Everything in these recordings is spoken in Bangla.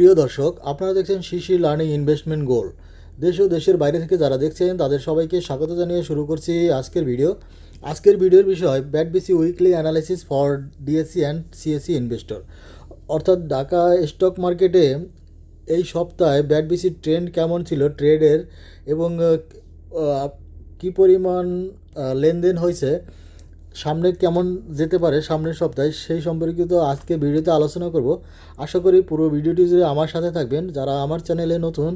প্রিয় দর্শক, আপনারা দেখছেন শিশির লার্নিং ইনভেস্টমেন্ট গোল। দেশ ও দেশের বাইরে থেকে যারা দেখছেন তাদের সবাইকে স্বাগত জানিয়ে শুরু করছি আজকের ভিডিও। আজকের ভিডিওর বিষয় BATBC weekly analysis for DSC and CSC investor. অর্থাৎ ঢাকা স্টক মার্কেটে এই সপ্তাহে ব্যাটবিসির ট্রেন্ড কেমন ছিল ট্রেডের, এবং কী পরিমাণ লেনদেন হয়েছে, সামনে কেমন যেতে পারে সামনের সপ্তাহে, সেই সম্পর্কিত আজকে ভিডিওতে আলোচনা করব। আশা করি পুরো ভিডিওটি জুড়ে আমার সাথে থাকবেন। যারা আমার চ্যানেলে নতুন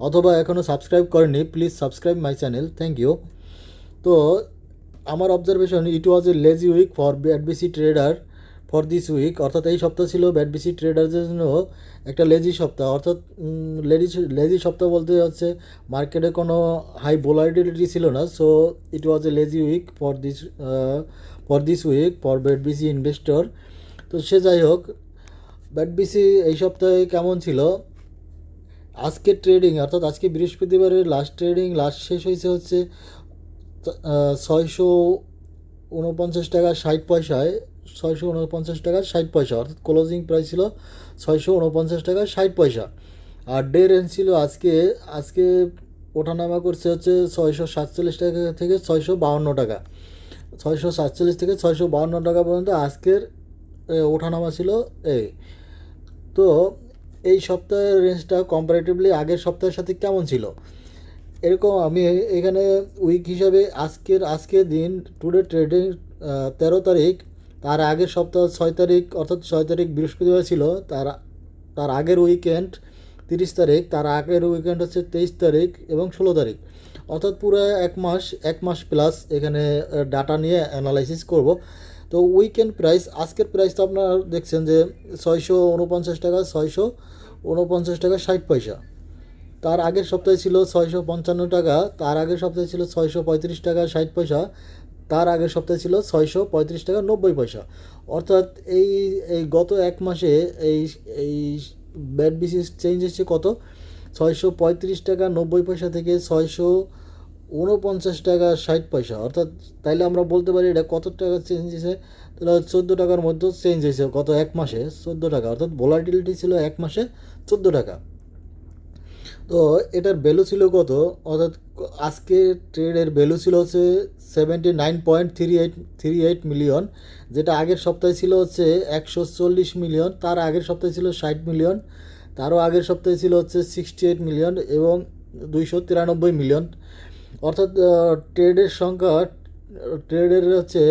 অথবা এখনও সাবস্ক্রাইব করেননি, please subscribe my channel, thank you. তো আমার observation, it was a lazy week for BATBC trader for this week. অর্থাৎ এই সপ্তাহ ছিল ব্যাটবিসি ট্রেডারদের জন্য একটা লেজি সপ্তাহ। অর্থাৎ লেজি সপ্তাহ বলতে হচ্ছে মার্কেটে কোনো হাই ভোলাটিলিটি ছিল না। So it was a lazy week for this week for BATBC investor. তো সে যাই হোক, ব্যাটবিসি এই সপ্তাহে কেমন ছিল, আজকের ট্রেডিং অর্থাৎ আজকে বৃহস্পতিবারের লাস্ট শেষ হয়েছে হচ্ছে 649 টাকা 60 পয়সায়। 649 টাকা 60 পয়সা, অর্থাৎ ক্লোজিং প্রাইস ছিল 649 টাকা 60 পয়সা। আর ডে রেঞ্জ ছিল আজকে আজকে ওঠানামা করছে হচ্ছে 647 টাকা থেকে 652 টাকা। 647 থেকে 652 টাকা পর্যন্ত আজকের ওঠানামা ছিল এই। তো এই সপ্তাহের রেঞ্জটা কম্পারেটিভলি আগের সপ্তাহের সাথে কেমন ছিল, এরকম আমি এখানে উইক হিসাবে আজকের দিন টুডে ট্রেডিং 13 তারিখ, তার আগের সপ্তাহ 6 তারিখ, অর্থাৎ 6 তারিখ বৃহস্পতিবার ছিল, তার তার আগের উইকেন্ড 30 তারিখ, তার আগের উইকেন্ড হচ্ছে 23 তারিখ এবং 16 তারিখ। অর্থাৎ পুরো এক মাস প্লাস এখানে ডাটা নিয়ে অ্যানালাইসিস করব। তো উইকেন্ড প্রাইস, আজকের প্রাইস তো আপনারা দেখছেন যে 649 টাকা 60 পয়সা। তার আগের সপ্তাহে ছিল 655 টাকা, তার আগের সপ্তাহে ছিল 635 টাকা 60 পয়সা, তার আগের সপ্তাহে ছিল 635 টাকা 90 পয়সা। অর্থাৎ এই এই গত এক মাসে এই এই ব্যাট বিসিস চেঞ্জ এসেছে কত, 635 টাকা 90 পয়সা থেকে 649 টাকা 60 পয়সা। অর্থাৎ তাইলে আমরা বলতে পারি এটা কত টাকা চেঞ্জ হয়েছে, তাহলে 14 টাকার মধ্যে চেঞ্জ হয়েছে গত এক মাসে 14 টাকা। অর্থাৎ ভোলাটিলিটি ছিল এক মাসে 14 টাকা। তো এটার ভ্যালু ছিল কত, অর্থাৎ আজকে ট্রেডের ভ্যালু ছিল হচ্ছে 79.38 মিলিয়ন, যেটা আগের সপ্তাহে ছিল হচ্ছে 140 মিলিয়ন, তার আগের সপ্তাহে ছিল 60 মিলিয়ন, তারও আগের সপ্তাহে ছিল হচ্ছে 68 মিলিয়ন এবং 293 মিলিয়ন। অর্থাৎ ট্রেডের হচ্ছে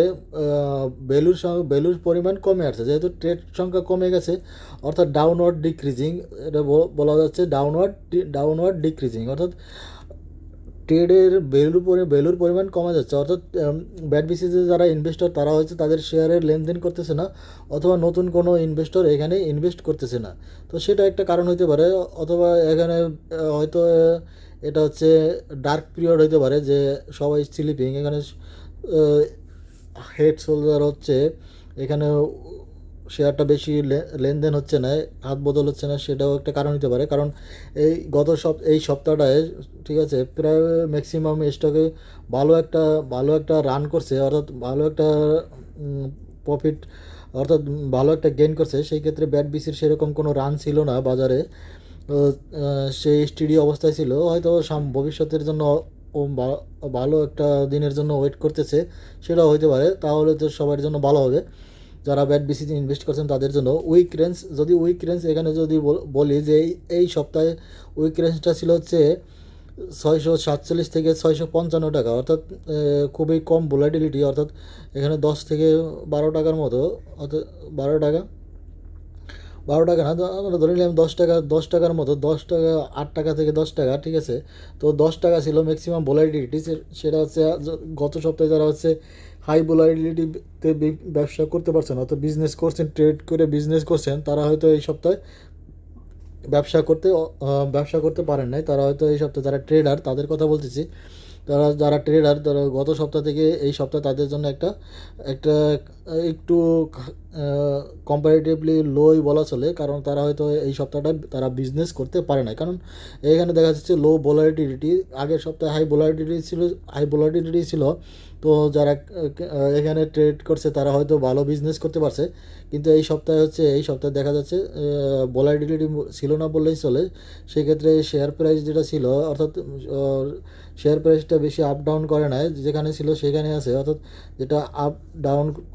ভ্যালুর পরিমাণ কমে আসছে, যেহেতু ট্রেড সংখ্যা কমে গেছে, অর্থাৎ ডাউনওয়ার্ড ডিক্রিজিং, এটা বলা যাচ্ছে ডাউনওয়ার্ড ডিক্রিজিং। অর্থাৎ ট্রেডের ভ্যালুর পরিমাণ কমে যাচ্ছে। অর্থাৎ ব্যাট বিসিসে যারা ইনভেস্টর তারা হচ্ছে তাদের শেয়ারের লেনদেন করতেছে না, অথবা নতুন কোনো ইনভেস্টর এখানে ইনভেস্ট করতেছে না। তো সেটা একটা কারণ হতে পারে, অথবা এখানে হয়তো এটা হচ্ছে ডার্ক পিরিয়ড হতে পারে, যে সবাই স্লিপিং, এখানে হেড সোলজার হচ্ছে, এখানে শেয়ারটা বেশি লেনদেন হচ্ছে না, হাত বদল হচ্ছে না, সেটাও একটা কারণ হতে পারে। কারণ এই সপ্তাহটায়, ঠিক আছে, প্রায় ম্যাক্সিমাম স্টকে ভালো একটা রান করছে, অর্থাৎ ভালো একটা প্রফিট, অর্থাৎ ভালো একটা গেইন করছে। সেই ক্ষেত্রে ব্যাট বিসির সেরকম কোনো রান ছিল না বাজারে। সেই স্টেডি অবস্থায় ছিল, হয়তো ভবিষ্যতের জন্য ও ভালো একটা দিনের জন্য ওয়েট করতেছে, সেটাও হইতে পারে। তাহলে তো সবার জন্য ভালো হবে, যারা ব্যাট বিসিতে ইনভেস্ট করছেন তাদের জন্য। উইক রেঞ্জ এখানে যদি বলি যে এই সপ্তাহে উইক রেঞ্জটা ছিল হচ্ছে 647 থেকে 655 টাকা। অর্থাৎ খুবই কম ভোলাটিলিটি, অর্থাৎ এখানে 10 থেকে 12 টাকার মতো, অর্থাৎ 12 টাকা, 12 টাকা না, আমরা ধরে নিলাম 10 টাকা, 10 টাকার মতো, 10 টাকা, 8 টাকা থেকে 10 টাকা, ঠিক আছে। তো 10 টাকা ছিল ম্যাক্সিমাম ভোলাটিলিটি। সেটা হচ্ছে গত সপ্তাহে যারা হচ্ছে হাই ভোলাটিলিটিতে ব্যবসা করতে পারছেন, অর্থাৎ বিজনেস করছেন, ট্রেড করে বিজনেস করছেন, তারা হয়তো এই সপ্তাহে ব্যবসা করতে পারেন নাই। তারা হয়তো এই সপ্তাহে, যারা ট্রেডার তাদের কথা বলতেছি, যারা ট্রেডার তারা গত সপ্তাহ থেকে এই সপ্তাহ তাদের জন্য একটা একটা একটু কম্পারেটিভলি লোই বলা চলে, কারণ তারা হয়তো এই সপ্তাহটা তারা বিজনেস করতে পারে না। কারণ এখানে দেখা যাচ্ছে লো ভলাটিলিটি, আগের সপ্তাহে হাই ভলাটিলিটি ছিল। তো যারা এখানে ট্রেড করছে তারা হয়তো ভালো বিজনেস করতে পারছে, কিন্তু এই সপ্তাহে দেখা যাচ্ছে ভলাটিলিটি ছিল না বললেই চলে। সেক্ষেত্রে শেয়ার প্রাইস যেটা ছিল, অর্থাৎ শেয়ার প্রাইসটা বেশি আপ ডাউন করে নাই, যেখানে ছিল সেখানে আছে। অর্থাৎ যেটা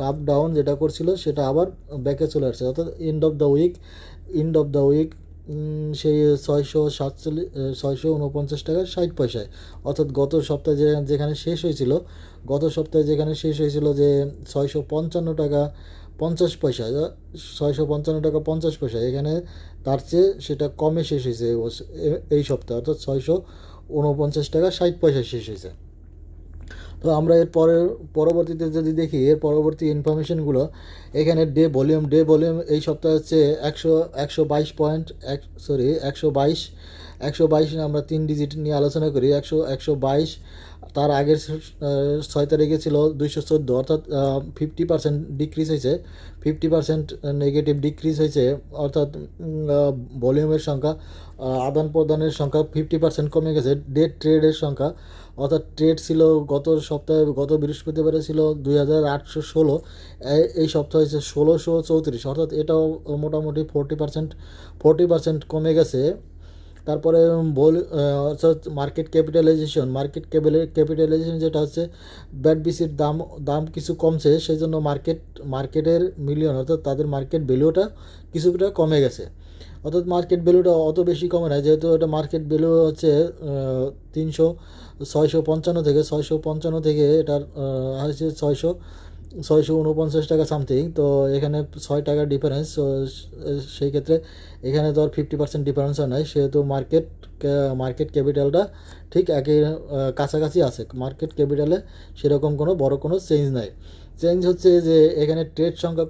আপ ডাউন যেটা করছিল সেটা আবার ব্যাকে চলে আসছে। অর্থাৎ এন্ড অফ দ্য উইক সেই 649 টাকা 60 পয়সায়। অর্থাৎ গত সপ্তাহে যেখানে শেষ হয়েছিল যে 655 টাকা 50 পয়সা, 655 টাকা 50 পয়সা, এখানে তার চেয়ে সেটা কমে শেষ হয়েছে এই সপ্তাহে। অর্থাৎ 649 টাকা 60 পয়সা শেষ হয়েছে। তো আমরা পরবর্তীতে যদি দেখি, এর পরবর্তী ইনফরমেশনগুলো এখানে ডে ভলিউম এই সপ্তাহে হচ্ছে 122 আমরা 3 ডিজিট নিয়ে আলোচনা করি। 122। তার আগের 6 তারিখে ছিল 214, অর্থাৎ 50% ডিক্রিজ হয়েছে, 50% নেগেটিভ ডিক্রিজ হয়েছে। অর্থাৎ ভলিউমের সংখ্যা, আদান প্রদানের সংখ্যা 50% কমে গেছে। ট্রেডের সংখ্যা, অর্থাৎ ট্রেড ছিল গত বৃহস্পতিবারে ছিল 2816, এই সপ্তাহে হয়েছে 1634, অর্থাৎ এটাও মোটামুটি 40% কমে গেছে। তারপরে অর্থাৎ মার্কেট ক্যাপিটালাইজেশন যেটা হচ্ছে বিসির দাম কিছু কমছে, সেই জন্য মার্কেটের মিলিয়ন, অর্থাৎ তাদের মার্কেট ভ্যালুটা কিছুটা কমে গেছে। অর্থাৎ মার্কেট ভ্যালুটা অত বেশি কমে না, যেহেতু এটা মার্কেট ভ্যালু হচ্ছে 655 থেকে এটার হচ্ছে 649 টাকা সামথিং। তো এখানে 6 টাকা ডিফারেন্স। সেই ক্ষেত্রে এখানে তো আর 50% ডিফারেন্স হয় নাই, সেহেতু মার্কেট ক্যাপিটালটা ঠিক একই কাছাকাছি আছে। মার্কেট ক্যাপিটালে সেরকম কোনো চেঞ্জ নাই। চেঞ্জ হচ্ছে যে এখানে ট্রেড সংখ্যা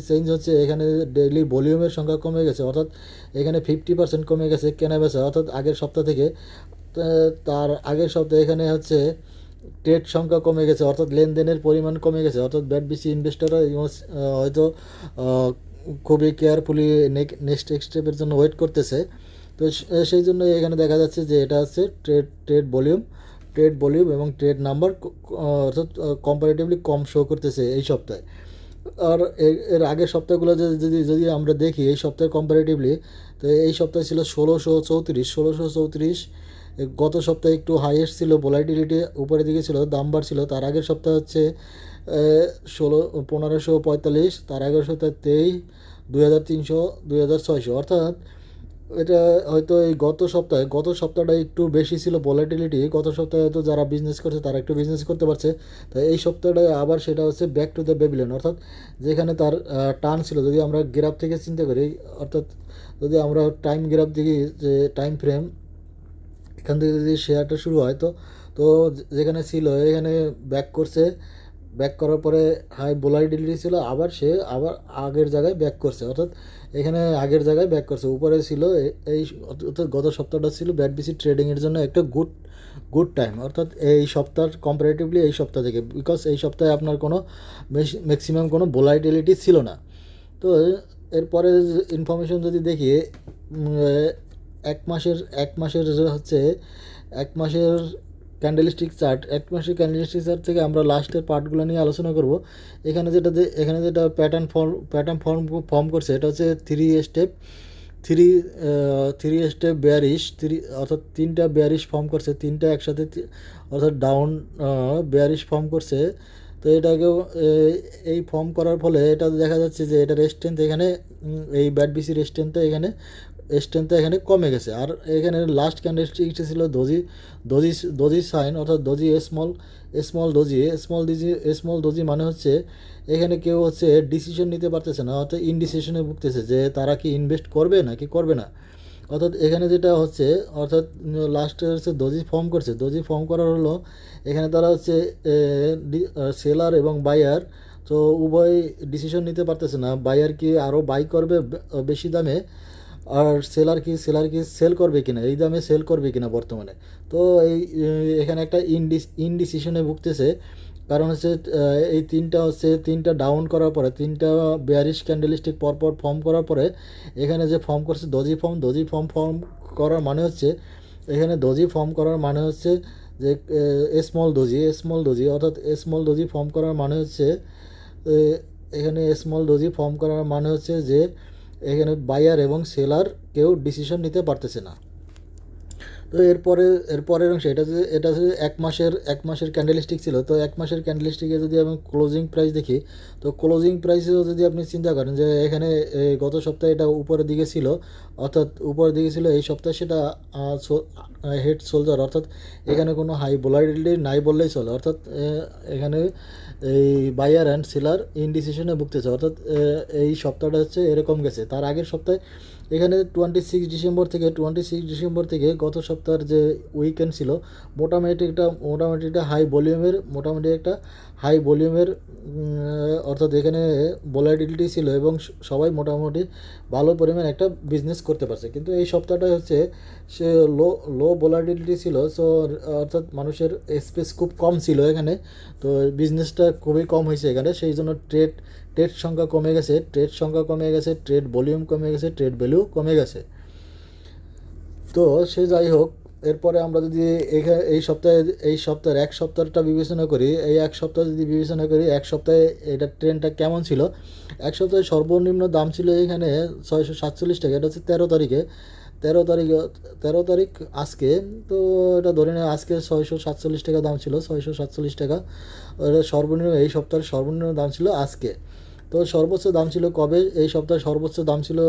চেঞ্জ হচ্ছে, এখানে ডেইলি ভলিউমের সংখ্যা কমে গেছে। অর্থাৎ এখানে 50% কমে গেছে কেনাবেচা, অর্থাৎ আগের সপ্তাহ থেকে। তার আগের সপ্তাহে এখানে হচ্ছে ট্রেড সংখ্যা কমে গেছে, অর্থাৎ লেনদেনের পরিমাণ কমে গেছে। অর্থাৎ বিসি ইনভেস্টররা হয়তো খুবই কেয়ারফুলি নেক্সট স্টেপের জন্য ওয়েট করতেছে। তো সেই জন্য এখানে দেখা যাচ্ছে যে এটা হচ্ছে ট্রেড ভলিউম এবং ট্রেড নাম্বার, অর্থাৎ কম্পারেটিভলি কম শো করতেছে এই সপ্তাহে। আর এর আগের সপ্তাহগুলো যদি আমরা দেখি এই সপ্তাহে কম্পারেটিভলি, তো এই সপ্তাহে ছিল 1634। গত সপ্তাহে একটু হাইয়েস্ট ছিল, ভলাটিলিটি উপরের দিকে ছিল, দাম বাড়ছিল। তার আগের সপ্তাহ হচ্ছে 1545, তার আগের সপ্তাহে 23, 2300, 2600। অর্থাৎ এটা হয়তো এই গত সপ্তাহটা একটু বেশি ছিল ভলাটিলিটি। গত সপ্তাহে হয়তো যারা বিজনেস করছে তারা একটু বিজনেস করতে পারছে। তো এই সপ্তাহটায় আবার সেটা হচ্ছে ব্যাক টু দ্য ব্যাবিলন, অর্থাৎ যেখানে তার টার্ন ছিল। যদি আমরা গ্রাফ থেকে চিন্তা করি, অর্থাৎ যদি আমরা টাইম গ্রাফ দেখি, যে টাইম ফ্রেম, এখান থেকে যদি শেয়ারটা শুরু হয়, তো যেখানে ছিল এখানে ব্যাক করার পরে হাই ভলাটিলিটি ছিল, আবার আগের জায়গায় ব্যাক করছে। অর্থাৎ এখানে আগের জায়গায় ব্যাক করছে, উপরে ছিল এই। অর্থাৎ গত সপ্তাহটা ছিল বিসি ট্রেডিংয়ের জন্য একটা গুড টাইম, অর্থাৎ এই সপ্তাহ কম্পারেটিভলি এই সপ্তাহ থেকে, বিকজ এই সপ্তাহে আপনার কোনো ম্যাক্সিমাম কোনো ভলাটিলিটি ছিল না। তো এরপরে ইনফরমেশন যদি দেখি, এক মাসের হচ্ছে এক মাসের ক্যান্ডেলস্টিক চার্ট থেকে আমরা লাস্টের পার্টগুলো নিয়ে আলোচনা করব। এখানে যেটা প্যাটার্ন ফর্ম করছে, এটা হচ্ছে থ্রি স্টেপ বেয়ারিশ, অর্থাৎ 3টা বেয়ারিশ ফর্ম করছে, 3টা একসাথে, অর্থাৎ ডাউন বেয়ারিশ ফর্ম করছে। তো এটাকেও এই ফর্ম করার ফলে এটা দেখা যাচ্ছে যে এটার স্ট্রেংথ এখানে, এই বিসির স্ট্রেংথটা এখানে কমে গেছে। আর এখানে লাস্ট ক্যান্ডেলস্টিকটা ছিল দোজি সাইন, অর্থাৎ স্মল দোজি মানে হচ্ছে এখানে কেউ হচ্ছে ডিসিশন নিতে পারতেছে না, অর্থাৎ ইনডিসিশনে ভুগতেছে যে তারা কি ইনভেস্ট করবে নাকি করবে না। অর্থাৎ এখানে যেটা হচ্ছে, অর্থাৎ লাস্টে হচ্ছে দোজি ফর্ম করার হলো, এখানে তারা হচ্ছে সেলার এবং বায়ার, তো উভয় ডিসিশন নিতে পারতেছে না। বায়ার কি আরও বাই করবে বেশি দামে, আর সেলার কি সেল করবে কিনা, এই দামে সেল করবে কিনা বর্তমানে। তো এই এখানে একটা ইনডিসিশনে ভুগতেছে। কারণ হচ্ছে এই তিনটা ডাউন করার পরে, তিনটা বেয়ারিশ ক্যান্ডেলস্টিক পরপর ফর্ম করার পরে এখানে যে ফর্ম করছে ডজি ফর্ম করার মানে হচ্ছে, এখানে ডজি ফর্ম করার মানে হচ্ছে যে স্মল ডোজি অর্থাৎ স্মল ডোজি ফর্ম করার মানে হচ্ছে এখানে স্মল ডোজি ফর্ম করার মানে হচ্ছে যে এখানে বায়ার এবং সেলার কেউ ডিসিশন নিতে পারতেছে না। তো এরপরের অংশ এটা হচ্ছে এক মাসের ক্যান্ডেলস্টিক ছিল। তো এক মাসের ক্যান্ডেলস্টিকে যদি আমি ক্লোজিং প্রাইস দেখি, তো ক্লোজিং প্রাইসেও যদি আপনি চিন্তা করেন যে এখানে গত সপ্তাহে এটা উপরের দিকে ছিল, অর্থাৎ উপরের দিকে ছিল, এই সপ্তাহে সেটা হেড সোলজার, অর্থাৎ এখানে কোনো হাই ভোলাটিলিটি নাই বললেই চলে। অর্থাৎ এখানে এই বায়ার অ্যান্ড সেলার ইনডিসিশনে ভুগতেছে। অর্থাৎ এই সপ্তাহটা হচ্ছে এরকম গেছে। তার আগের সপ্তাহে এখানে 26 ডিসেম্বর থেকে গত সপ্তাহের যে উইকেন্ড ছিল, মোটামুটি একটা হাই ভলিউমের অর্থাৎ এখানে ভোলাটিলিটি ছিল এবং সবাই মোটামুটি ভালো পরিমাণ একটা বিজনেস করতে পারছে। কিন্তু এই সপ্তাহটা হচ্ছে সে লো ভোলাটিলিটি ছিল। সো অর্থাৎ মানুষের স্পেস খুব কম ছিল এখানে। তো বিজনেসটা খুবই কম হয়েছে এখানে, সেই জন্য ট্রেড সংখ্যা কমে গেছে, ট্রেড ভলিউম কমে গেছে, ট্রেড ভ্যালু কমে গেছে। তো সে যাই হোক, এরপরে আমরা যদি এই সপ্তাহের এক সপ্তাহটা বিবেচনা করি, এই এক সপ্তাহ যদি বিবেচনা করি, এক সপ্তাহে এটা ট্রেনটা কেমন ছিল। এক সপ্তাহে সর্বনিম্ন দাম ছিল এখানে 647 টাকা। এটা হচ্ছে 13 তারিখ আজকে। তো এটা ধরে নেয় আজকে 647 টাকা দাম ছিল, 647 টাকা। এটা সর্বনিম্ন, এই সপ্তাহের সর্বনিম্ন দাম ছিল আজকে। তো সর্বোচ্চ দাম ছিল কবে, এই সপ্তাহে সর্বোচ্চ দাম ছিল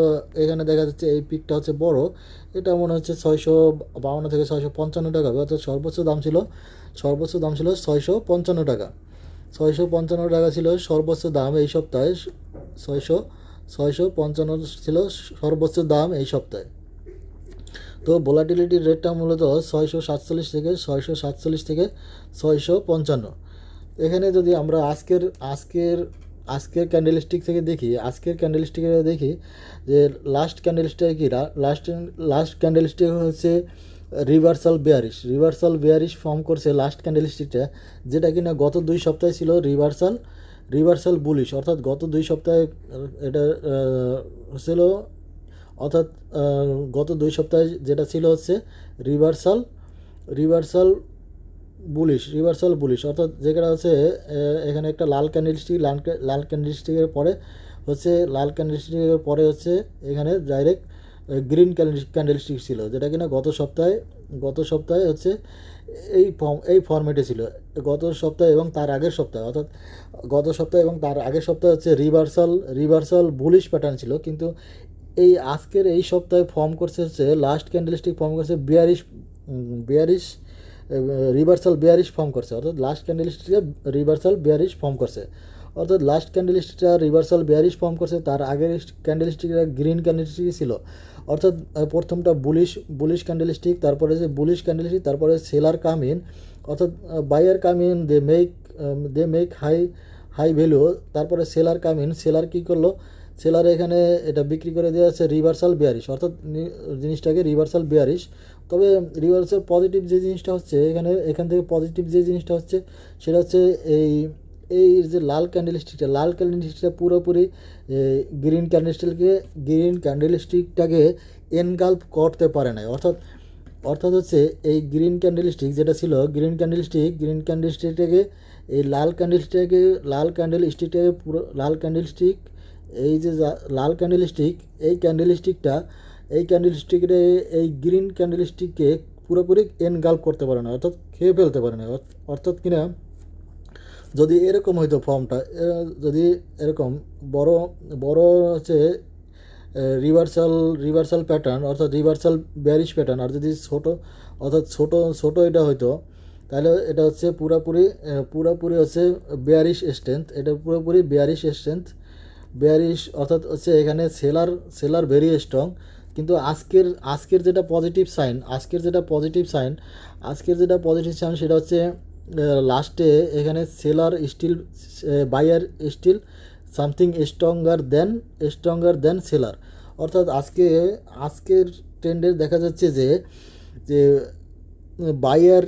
এখানে দেখা যাচ্ছে এই পিকটা হচ্ছে বড়, এটা মনে হচ্ছে 652 থেকে 655 টাকা হবে। অর্থাৎ সর্বোচ্চ দাম ছিল 655 টাকা। 655 টাকা ছিল সর্বোচ্চ দাম এই সপ্তাহে। ছয়শো 655 ছিল সর্বোচ্চ দাম এই সপ্তাহে। তো ভোলাটিলিটির রেটটা মূলত 647 থেকে 655। এখানে যদি আমরা আজকের ক্যান্ডেলস্টিক থেকে দেখি, যে লাস্ট ক্যান্ডেলস্টিক হচ্ছে রিভার্সাল বেয়ারিশ ফর্ম করছে লাস্ট ক্যান্ডেলস্টিকটা, যেটা কিনা গত 2 সপ্তাহে ছিল রিভার্সাল বুলিশ। অর্থাৎ গত 2 সপ্তাহে এটা ছিল, অর্থাৎ গত 2 সপ্তাহে যেটা ছিল হচ্ছে রিভার্সাল রিভার্সাল রিভার্সাল বুলিশ। অর্থাৎ যেটা হচ্ছে এখানে একটা লাল ক্যান্ডেলস্টিকের পরে হচ্ছে এখানে ডাইরেক্ট গ্রিন ক্যান্ডেলস্টিক ছিল, যেটা কিনা গত সপ্তাহে হচ্ছে এই ফর্মেটে ছিল। গত সপ্তাহে এবং তার আগের সপ্তাহে, অর্থাৎ গত সপ্তাহে এবং তার আগের সপ্তাহে হচ্ছে রিভার্সাল বুলিশ প্যাটার্ন ছিল। কিন্তু আজকের এই সপ্তাহে ফর্ম করছে হচ্ছে লাস্ট ক্যান্ডেলস্টিক ফর্ম করছে বিয়ারিশ রিভার্সাল বেয়ারিশ ফর্ম করছে। অর্থাৎ লাস্ট ক্যান্ডেলস্টিকটা রিভার্সাল বেয়ারিশ ফর্ম করছে। তার আগের ক্যান্ডেলস্টিকটা গ্রিন ক্যান্ডেলস্টিক ছিল। অর্থাৎ প্রথমটা বুলিশ ক্যান্ডেলস্টিক, তারপরে যে বুলিশ ক্যান্ডেলস্টিক, তারপরে সেলার কাম ইন, অর্থাৎ buyer come in, they make high value, তারপরে সেলার কাম ইন, সেলার কী করলো, সেলার এখানে এটা বিক্রি করে দেওয়া হচ্ছে রিভার্সাল বেয়ারিশ, অর্থাৎ জিনিসটাকে রিভার্সাল বেয়ারিশ। তবে রিভার্সাল পজিটিভ যে জিনিসটা হচ্ছে এখান থেকে পজিটিভ যে জিনিসটা হচ্ছে সেটা হচ্ছে এই যে লাল ক্যান্ডেলস্টিকটা পুরোপুরি গ্রিন ক্যান্ডেলস্টিকটাকে এনগাল্প করতে পারে না। অর্থাৎ হচ্ছে এই গ্রিন ক্যান্ডেলস্টিক যেটা ছিল, গ্রিন ক্যান্ডেলস্টিকটাকে এই লাল ক্যান্ডেলস্টিক এই যে লাল ক্যান্ডেলস্টিক, এই ক্যান্ডেলস্টিকের এই গ্রিন ক্যান্ডেলস্টিককে পুরোপুরি এনগাল্প করতে পারে না, অর্থাৎ খেয়ে ফেলতে পারে না। অর্থাৎ কিনা যদি এরকম হইতো ফর্মটা, যদি এরকম বড় হচ্ছে রিভার্সাল প্যাটার্ন, অর্থাৎ রিভার্সাল বেয়ারিশ প্যাটার্ন, আর যদি ছোট এটা হইতো, তাহলে এটা হচ্ছে পুরোপুরি হচ্ছে বেয়ারিশ অর্থাৎ হচ্ছে এখানে সেলার ভেরি স্ট্রং। কিন্তু আজকের যেটা পজিটিভ সাইন সেটা হচ্ছে লাস্টে এখানে buyer still something stronger than seller. অর্থাৎ আজকের ট্রেন্ডে দেখা যাচ্ছে যে যে buyer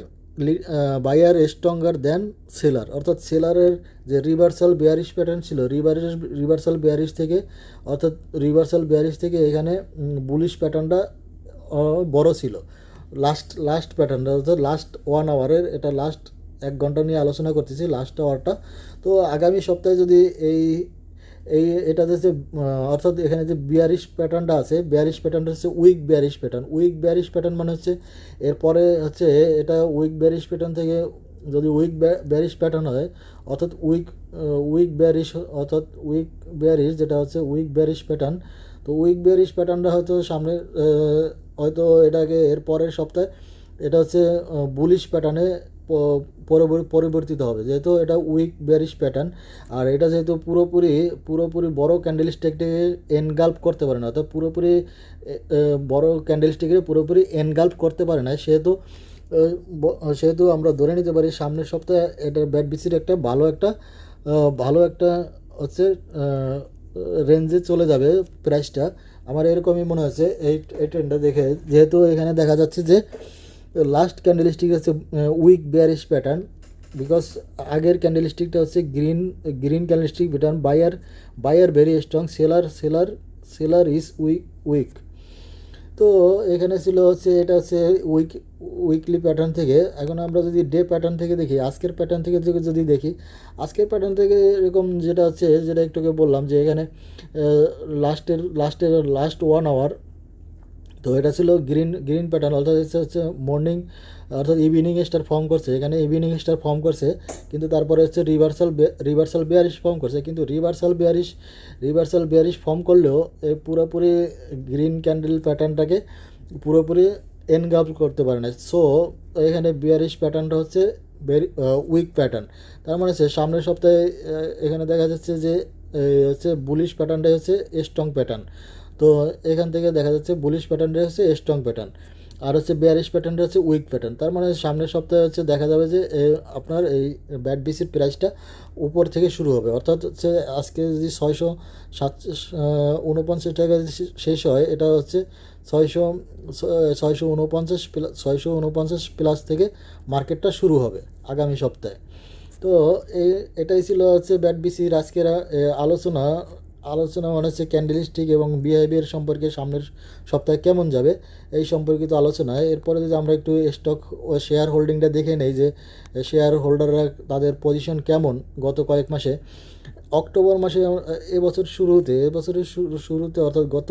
buyer stronger than seller, অর্থাৎ সেলারের যে রিভার্সাল বেয়ারিশ প্যাটার্ন ছিল, রিভার্সাল বেয়ারিশ থেকে অর্থাৎ রিভার্সাল বেয়ারিশ থেকে এখানে বুলিশ প্যাটার্নটা বড় ছিল। লাস্ট প্যাটার্নটা অর্থাৎ লাস্ট 1 আওয়ারের, এটা লাস্ট 1 ঘন্টা নিয়ে আলোচনা করতেছি, লাস্ট আওয়ারটা। তো আগামী সপ্তাহে যদি এই এই এটা হচ্ছে অর্থাৎ এখানে যে বিয়ারিশ প্যাটার্নটা আছে, বিয়ারিশ প্যাটার্নটা হচ্ছে weak bearish pattern. Weak bearish pattern মানে হচ্ছে এরপরে হচ্ছে এটা উইক বিয়ারিশ প্যাটার্ন থেকে যদি উইক বিয়ারিশ প্যাটার্ন হয় অর্থাৎ উইক বিয়ারিশ অর্থাৎ উইক বিয়ারিশ যেটা হচ্ছে উইক বিয়ারিশ প্যাটার্ন। তো উইক বিয়ারিশ প্যাটার্নটা হয়তো সামনে হয়তো এটাকে এর পরের সপ্তাহে এটা হচ্ছে বুলিশ প্যাটার্নে পরিবর্তিত হবে, যেহেতু এটা উইক বেয়ারিশ প্যাটার্ন। আর এটা যেহেতু পুরোপুরি বড় ক্যান্ডেলস্টিকটাকে এনগাল্প করতে পারে না, অর্থাৎ পুরোপুরি বড় ক্যান্ডেলস্টিকে পুরোপুরি এনগাল্প করতে পারে না, সেহেতু আমরা ধরে নিতে পারি সামনের সপ্তাহে এটার ব্যাট বিসির একটা ভালো একটা হচ্ছে রেঞ্জে চলে যাবে প্রাইসটা। আমার এরকমই মনে হচ্ছে এই ট্রেন্ডটা দেখে, যেহেতু এখানে দেখা যাচ্ছে যে লাস্ট ক্যান্ডেলস্টিক হচ্ছে উইক বেয়ারিশ প্যাটার্ন, বিকজ আগের ক্যান্ডেলস্টিকটা হচ্ছে green candlestick pattern, buyer very strong, seller is weak. তো এখানে ছিল হচ্ছে এটা হচ্ছে উইকলি প্যাটার্ন থেকে। এখন আমরা যদি ডে প্যাটার্ন থেকে দেখি, আজকের প্যাটার্ন থেকে যদি দেখি, আজকের প্যাটার্ন থেকে এরকম যেটা একটুকে বললাম যে এখানে লাস্ট 1 আওয়ার, তো এটা ছিল গ্রিন প্যাটার্ন, অর্থাৎ হচ্ছে মর্নিং অর্থাৎ ইভিনিং স্টার ফর্ম করছে, এখানে ইভিনিং স্টার ফর্ম করছে, কিন্তু তারপরে হচ্ছে রিভার্সাল বেয়ারিশ ফর্ম করছে, কিন্তু রিভার্সাল বেয়ারিশ ফর্ম করলেও এই পুরোপুরি গ্রিন ক্যান্ডেল প্যাটার্নটাকে পুরোপুরি এনগাল্প করতে পারে না। সো এখানে বেয়ারিশ প্যাটার্নটা হচ্ছে উইক প্যাটার্ন। তার মানে হচ্ছে সামনের সপ্তাহে এখানে দেখা যাচ্ছে যে হচ্ছে বুলিশ প্যাটার্নটাই হচ্ছে স্ট্রং প্যাটার্ন। তো এখান থেকে দেখা যাচ্ছে বুলিশ প্যাটার্নটা হচ্ছে স্ট্রং প্যাটার্ন, আর হচ্ছে বেয়ারিশ প্যাটার্নটা হচ্ছে উইক প্যাটার্ন। তার মানে সামনের সপ্তাহে হচ্ছে দেখা যাবে যে আপনার এই ব্যাট বিসির প্রাইসটা উপর থেকে শুরু হবে, অর্থাৎ হচ্ছে আজকে যদি 649 টাকা শেষ হয়, এটা হচ্ছে 649 প্লাস থেকে মার্কেটটা শুরু হবে আগামী সপ্তাহে। তো এটাই ছিল হচ্ছে ব্যাট বিসির আজকের আলোচনা মানে হচ্ছে ক্যান্ডেলস্টিক এবং বিহেভিয়ার সম্পর্কে সামনের সপ্তাহে কেমন যাবে এই সম্পর্কিত আলোচনা। এরপরে যদি আমরা একটু স্টক ও শেয়ার হোল্ডিংটা দেখে নেই যে শেয়ার হোল্ডাররা তাদের পজিশন কেমন গত কয়েক মাসে। অক্টোবর মাসে এবছরের শুরুতে অর্থাৎ গত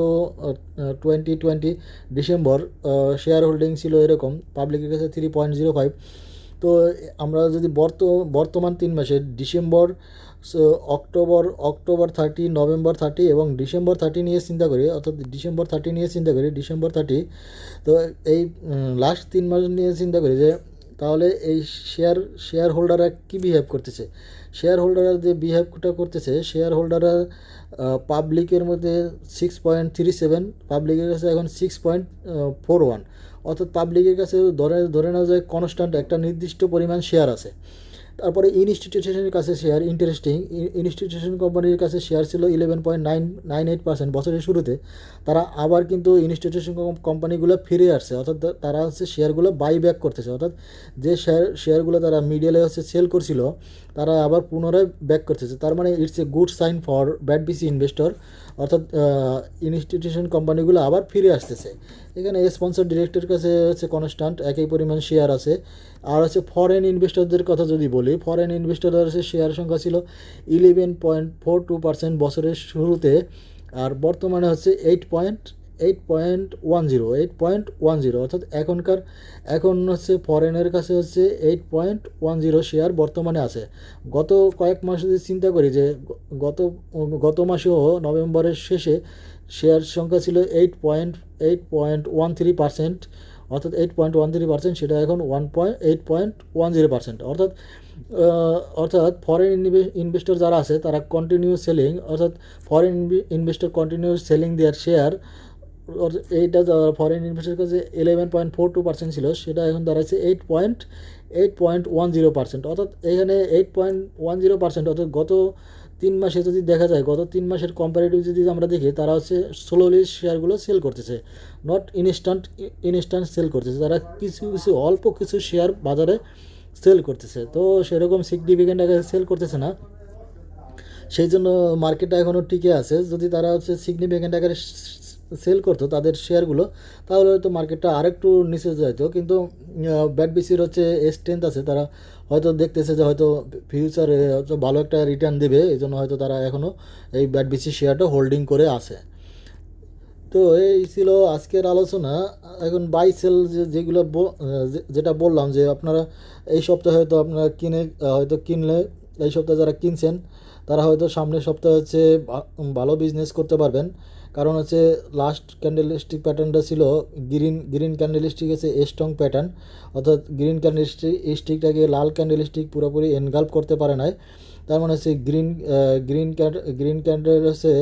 2020 ডিসেম্বর শেয়ার হোল্ডিং ছিল এরকম, পাবলিকের কাছে 3.05। তো আমরা যদি বর্তমান 3 মাসে ডিসেম্বর, অক্টোবর 30, নভেম্বর 30 এবং ডিসেম্বর 30 নিয়ে চিন্তা করি, অর্থাৎ ডিসেম্বর 30, তো এই লাস্ট 3 মাস নিয়ে চিন্তা করি যে তাহলে এই শেয়ার হোল্ডাররা কী বিহেভ করতেছে। শেয়ার হোল্ডাররা যে বিহেভটা করতেছে, শেয়ার হোল্ডাররা পাবলিকের মধ্যে 6.37, পাবলিকের কাছে এখন 6.41, অর্থাৎ পাবলিকের কাছে ধরে নেওয়া যায় কনস্ট্যান্ট একটা নির্দিষ্ট পরিমাণ শেয়ার আছে। তারপরে ইনস্টিটিউশনের কাছে শেয়ার ইনস্টিটিউশন কোম্পানির কাছে শেয়ার ছিল 11.98% বছরের শুরুতে। তারা আবার কিন্তু ইনস্টিটিউশন কোম্পানিগুলো ফিরে আসছে, অর্থাৎ তারা হচ্ছে শেয়ারগুলো বাই ব্যাক করতেছে, অর্থাৎ যে শেয়ারগুলো তারা মিডিয়ালে হচ্ছে সেল করছিল তারা আবার পুনরায় ব্যাক করতেছে। তার মানে it's a good sign for BATBC investor, অর্থাৎ ইনস্টিটিউশন কোম্পানিগুলো আবার ফিরে আসতেছে। এখানে স্পন্সর ডিরেক্টরের কাছে হচ্ছে কনস্ট্যান্ট একই পরিমাণ শেয়ার আছে। আর হচ্ছে ফরেন ইনভেস্টরদের কথা যদি বলি, ফরেন ইনভেস্টরদের হচ্ছে শেয়ার সংখ্যা ছিল 11.42% বছরের শুরুতে, আর বর্তমানে হচ্ছে 8.10, অর্থাৎ এখন হচ্ছে ফরেনের কাছে হচ্ছে 8.10 শেয়ার বর্তমানে আছে। গত কয়েক মাস যদি চিন্তা করি যে গত মাসেও নভেম্বরের শেষে শেয়ার সংখ্যা ছিল 8.13%, অর্থাৎ 8.13%, সেটা এখন 8.10%, অর্থাৎ ফরেন ইনভেস্টর যারা আছে তারা কন্টিনিউ সেলিং, অর্থাৎ foreign investor continue selling their share. এইটা ফরেন ইনভেস্টর কাছে 11.42% ছিল, সেটা এখন দাঁড়াচ্ছে 8.10%, অর্থাৎ এখানে 8.10%, অর্থাৎ গত 3 মাসে যদি দেখা যায়, গত 3 মাসের কম্পারেটিভ যদি আমরা দেখি, তারা হচ্ছে স্লোলি শেয়ারগুলো সেল করতেছে, নট ইনস্ট্যান্ট সেল করতেছে। তারা কিছু কিছু অল্প কিছু শেয়ার বাজারে সেল করতেছে, তো সেরকম সিগনিফিক্যান্ট আকারে সেল করতেছে না। সেই জন্য মার্কেটটা এখনও টিকে আছে। যদি তারা হচ্ছে সিগনিফিক্যান্ট আকারে সেল করতো তাদের শেয়ারগুলো, তাহলে হয়তো মার্কেটটা আরেকটু নিচে যাইতো। কিন্তু ব্যাট বিসির হচ্ছে স্ট্রেংথ আছে, তারা হয়তো দেখতেছে যে হয়তো ফিউচারে হয়তো ভালো একটা রিটার্ন দেবে, এই জন্য হয়তো তারা এখনও এই ব্যাট বিসি শেয়ারটা হোল্ডিং করে আছে। তো এই ছিল আজকের আলোচনা। এখন বাই সেল যেগুলো যেটা বললাম যে আপনারা এই সপ্তাহে হয়তো আপনারা হয়তো কিনলে, এই সপ্তাহে যারা কিনছেন তারা হয়তো সামনের সপ্তাহে হচ্ছে ভালো বিজনেস করতে পারবেন। কারণ হচ্ছে লাস্ট ক্যান্ডেলস্টিক প্যাটার্নটা ছিল গ্রিন ক্যান্ডেলস্টিক আছে স্ট্রং প্যাটার্ন, অর্থাৎ গ্রিন স্টিকটাকে লাল ক্যান্ডেলস্টিক পুরোপুরি এনগাল্প করতে পারে নাই। তার মানে হচ্ছে গ্রিন ক্যান্ডেল হচ্ছে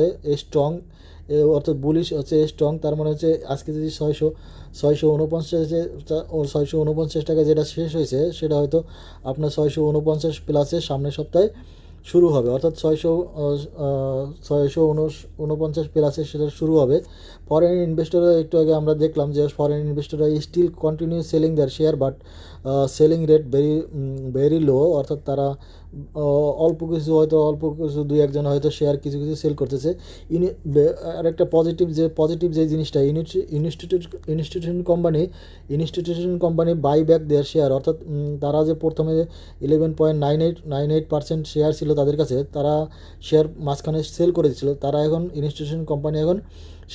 স্ট্রং, অর্থাৎ বুলিশ হচ্ছে স্ট্রং। তার মানে হচ্ছে আজকে যদি 649 টাকা যেটা শেষ হয়েছে, সেটা হয়তো আপনার 649 প্লাসে সামনের সপ্তাহে শুরু হবে, অর্থাৎ 649 প্লাসে সেটা শুরু হবে। ফরেন ইনভেস্টররা, একটু আগে আমরা দেখলাম যে ফরেন ইনভেস্টররা still continue selling their share, but selling rate very low, অর্থাৎ তারা অল্প কিছু দুই একজন হয়তো শেয়ার কিছু কিছু সেল করতেছে। আর একটা পজিটিভ যে জিনিসটা, institution company buy back their share, অর্থাৎ তারা যে প্রথমে 11.98% শেয়ার ছিল তাদের কাছে, তারা শেয়ার মাঝখানে সেল করে দিচ্ছিল, তারা এখন ইনস্টিটিউশন কোম্পানি এখন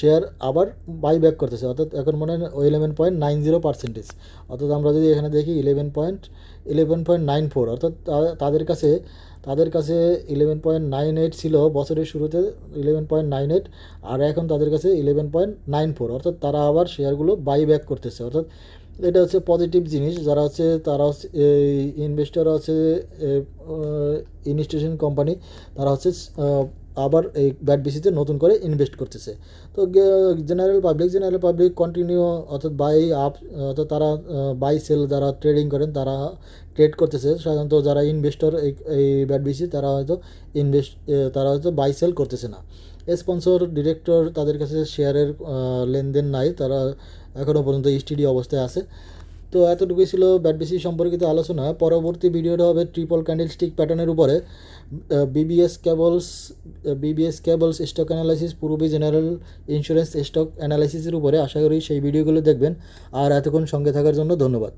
শেয়ার আবার বাই ব্যাক করতেছে, অর্থাৎ এখন মনে হয় 11.90%। অর্থাৎ আমরা যদি এখানে দেখি 11.94, অর্থাৎ তাদের কাছে 11.98 ছিল বছরের শুরুতে, 11.98, আর এখন তাদের কাছে 11.94, অর্থাৎ তারা আবার শেয়ারগুলো বাই ব্যাক করতেছে। অর্থাৎ এটা হচ্ছে পজিটিভ জিনিস। তারা হচ্ছে এই ইনভেস্টর আছে, ইনস্টিটিউশন কোম্পানি, তারা হচ্ছে আবার এই ব্যাট বিসিতে নতুন করে ইনভেস্ট করতেছে। তো জেনারেল পাবলিক কন্টিনিউ, অর্থাৎ অর্থাৎ তারা বাই সেল যারা ট্রেডিং করেন তারা ট্রেড করতেছে। সাধারণত যারা ইনভেস্টর এই ব্যাট বিসি, তারা হয়তো বাই সেল করতেছে না। স্পন্সর ডিরেক্টর, তাদের কাছে শেয়ারের লেনদেন নাই, তারা এখনও পর্যন্ত স্টিডি অবস্থায় আছে। তো এতটুকুই ছিল ব্যাট বিসি সম্পর্কিত আলোচনা। পরবর্তী ভিডিওটা হবে ট্রিপল ক্যান্ডেলস্টিক প্যাটার্নের উপরে, BBS cables stock analysis, Purabi general insurance stock অ্যানালাইসিসের উপরে। আশা করি সেই ভিডিওগুলো দেখবেন। আর এতক্ষণ সঙ্গে থাকার জন্য ধন্যবাদ।